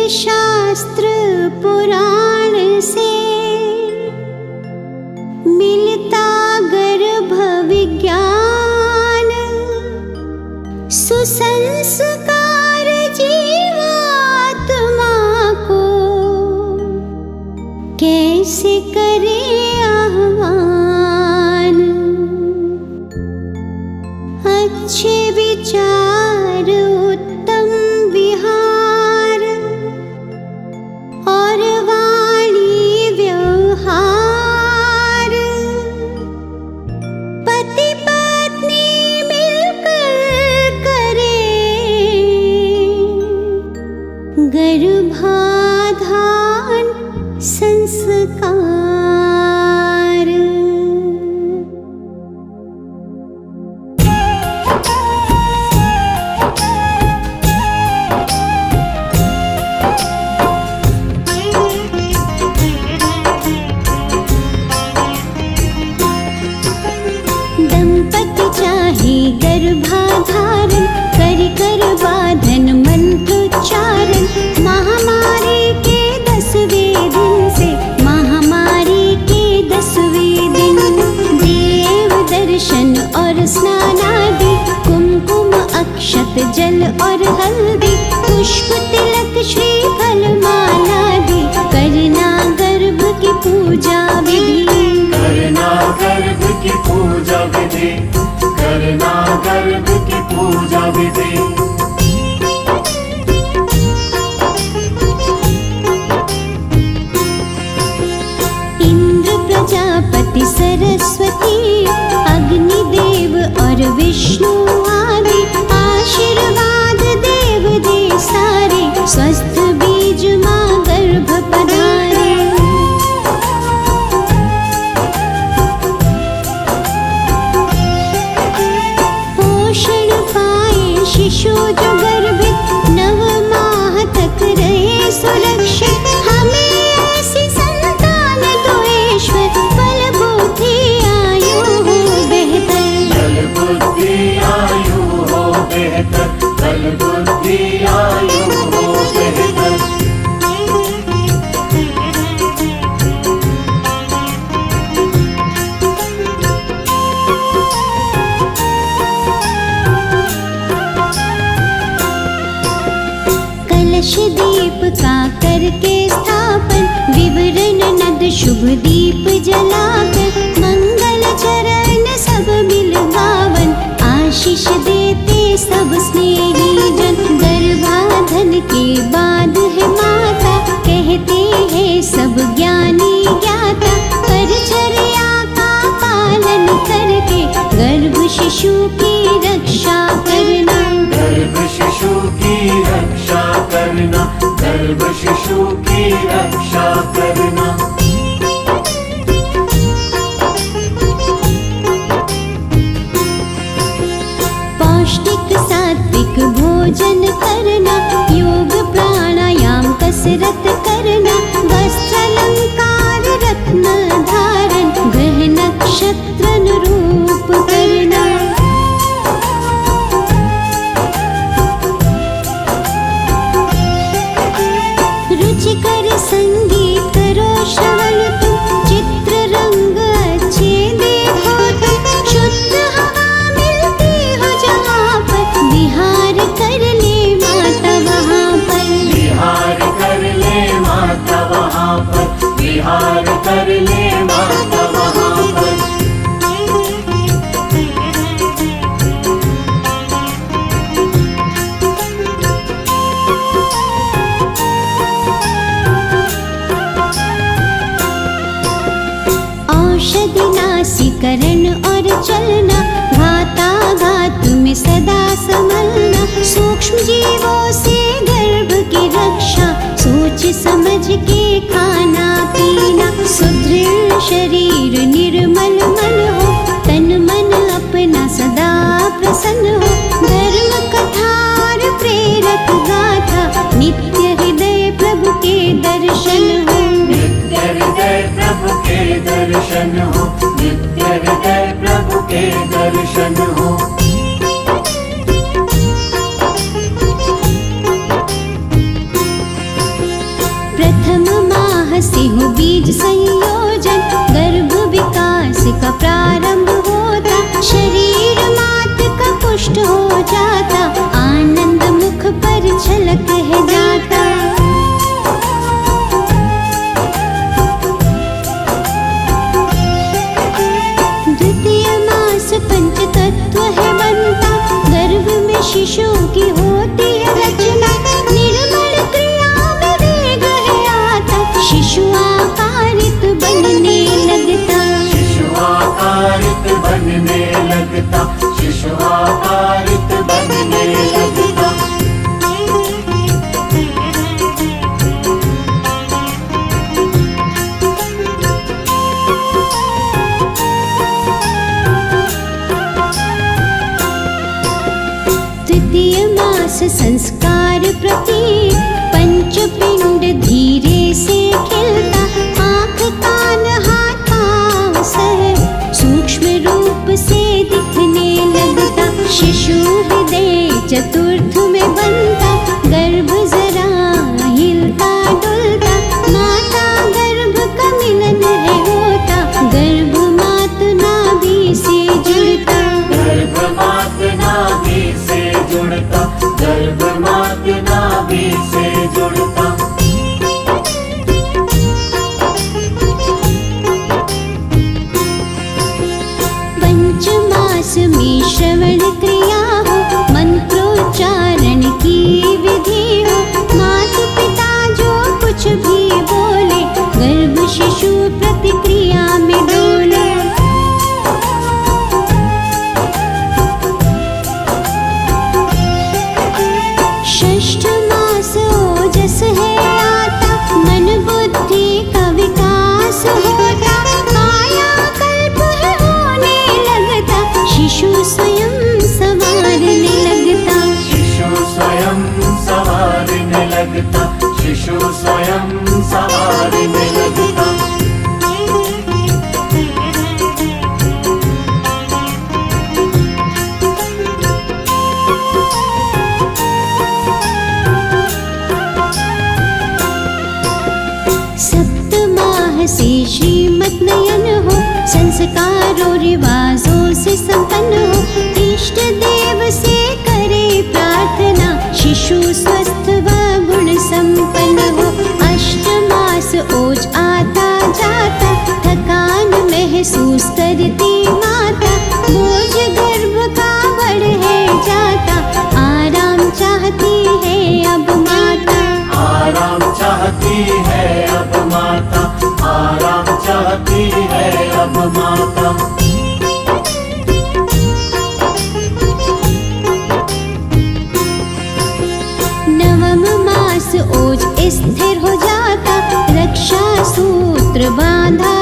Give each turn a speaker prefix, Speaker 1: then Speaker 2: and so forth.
Speaker 1: शास्त्र पुराण से मिलता गर्भ विज्ञान, सुसंस्कार जीवात्मा को कैसे करे आह्वान। अच्छे विचार उत्तम विहार और वाणी व्यवहार, पति पत्नी मिलकर करे गर्भाधान संस्कार। दंपति चाहे गर्भाधारण, कर कर बाधन मंत्रोच्चारण। महामारी के 10वें दिन से, महामारी के 10वें दिन देव दर्शन और स्नानादि, कुमकुम अक्षत जल और हल्दी, पुष्प तिलक श्रीफल मालादि, करना गर्भ की पूजा विधि,
Speaker 2: करना गर्भ की पूजा विधि, करना गर्भ की पूजा विधि।
Speaker 1: इंद्र प्रजापति सरस्वती, अग्निदेव और विष्णु आदि, आशीर्वाद देव दे सारे, स्वस्थ बीज माँ गर्भ पधारे। पोषण पाए शिशु जो गर्भित, 9 माह तक रहे सुरक्षित। हमें ऐसी संतान दो ईश्वर, बल बुद्धि आयु हो बेहतर,
Speaker 2: बल बुद्धि आयु हो बेहतर, बल बुद्धि आयु हो बेहतर।
Speaker 1: कलश दीप का करके स्थापन, विवरण नद शुभ दीप जलाकर, मंगल चरण सब मिल गावन, आशीष देते सब स्नेही जन। गर्भाधन के बाद है माता, कहते हैं सब ज्ञानी ज्ञाता, परिचर्या का पालन करके गर्भ शिशु की रक्षा करना,
Speaker 2: गर्भ शिशु की रक्षा करना, गर्भ शिशु की रक्षा करना।
Speaker 1: पौष्टिक सात्विक भोजन करना, योग प्राणायाम कसरत करना, वस्त्र अलंकार रत्न धारण, ग्रह नक्षत्र अनुरूप करना। रुचिकर संगीत करो श्रवण तुम, चित्र रंग अच्छे देखो तुम, शुद्ध हवा मिलती हो जहाँ पर, विहार कर ले माता वहाँ पर,
Speaker 2: विहार कर ले माता वहाँ पर, विहार कर ले माता वहाँ पर।
Speaker 1: औषधि नासीकरण और चलना, घाताघात में सदा संभलना, सूक्ष्म जीवों से गर्भ की रक्षा, सोच समझ के खाना पीना, सुदृढ़ शरीर निर्मल मन हो, तन मन अपना सदा प्रसन्न हो, धर्म कथा और प्रेरक गाथा, नित्य हृदय प्रभु के दर्शन हो,
Speaker 2: नित्य हृदय प्रभु के दर्शन हो, नित्य हृदय प्रभु के दर्शन हो।
Speaker 1: पुष्ट हो जाता, आनंद मुख पर झलक है जाता। द्वितीय मास पंच तत्व है बनता, गर्भ में शिशु की होती है रचना, निर्मल क्रिया में वेग है आता, शिशु आकारित बनने लगता।
Speaker 2: शिशु आकारित बनने लगता, शिशु आकारित बनने लगता।
Speaker 1: तृतीय मास संस्कार प्रतीक, पंच पिंड धीरे से खिलता, आँख कान हाथ पाँव सह सूक्ष्म रूप से दिखने लगता, शिशु हृदय चतुर्थ में बनता, गर्भ जरा हिलता डुलता, माता गर्भ का मिलन है होता, गर्भ मात नाभि से जुड़ता।
Speaker 2: गर्भ मात नाभि से जुड़ता, गर्भ मात नाभि से जुड़ता।
Speaker 1: पंचमास में श्रवण क्रिया हो, मंत्रोच्चारण की विधि हो, माता पिता जो कुछ भी बोले, गर्भ शिशु प्रतिक्रिया में डोले। षष्ठ मास ओजस है आता, मन बुद्धि का विकास होता, काया कल्प है होने लगता, शिशु स्वयं संवारने लगता।
Speaker 2: शिशु स्वयं संवारने लगता, शिशु स्वयं संवारने लगता।
Speaker 1: सप्तमाह से श्रीमत नयन हो, संस्कारों रिवाजों से संपन्न हो, इष्ट देव से करे प्रार्थना, शिशु स्वस्थ व गुण संपन्न हो। अष्टमास ओज आता जाता, थकान महसूस करती माता, बोझ गर्भ का बढ़ है जाता, आराम चाहती है अब माता।
Speaker 2: आराम चाहती है अब माता, आराम चाहती है अब माता।
Speaker 1: नवम मास ओज स्थिर हो जाता, रक्षा सूत्र बांधा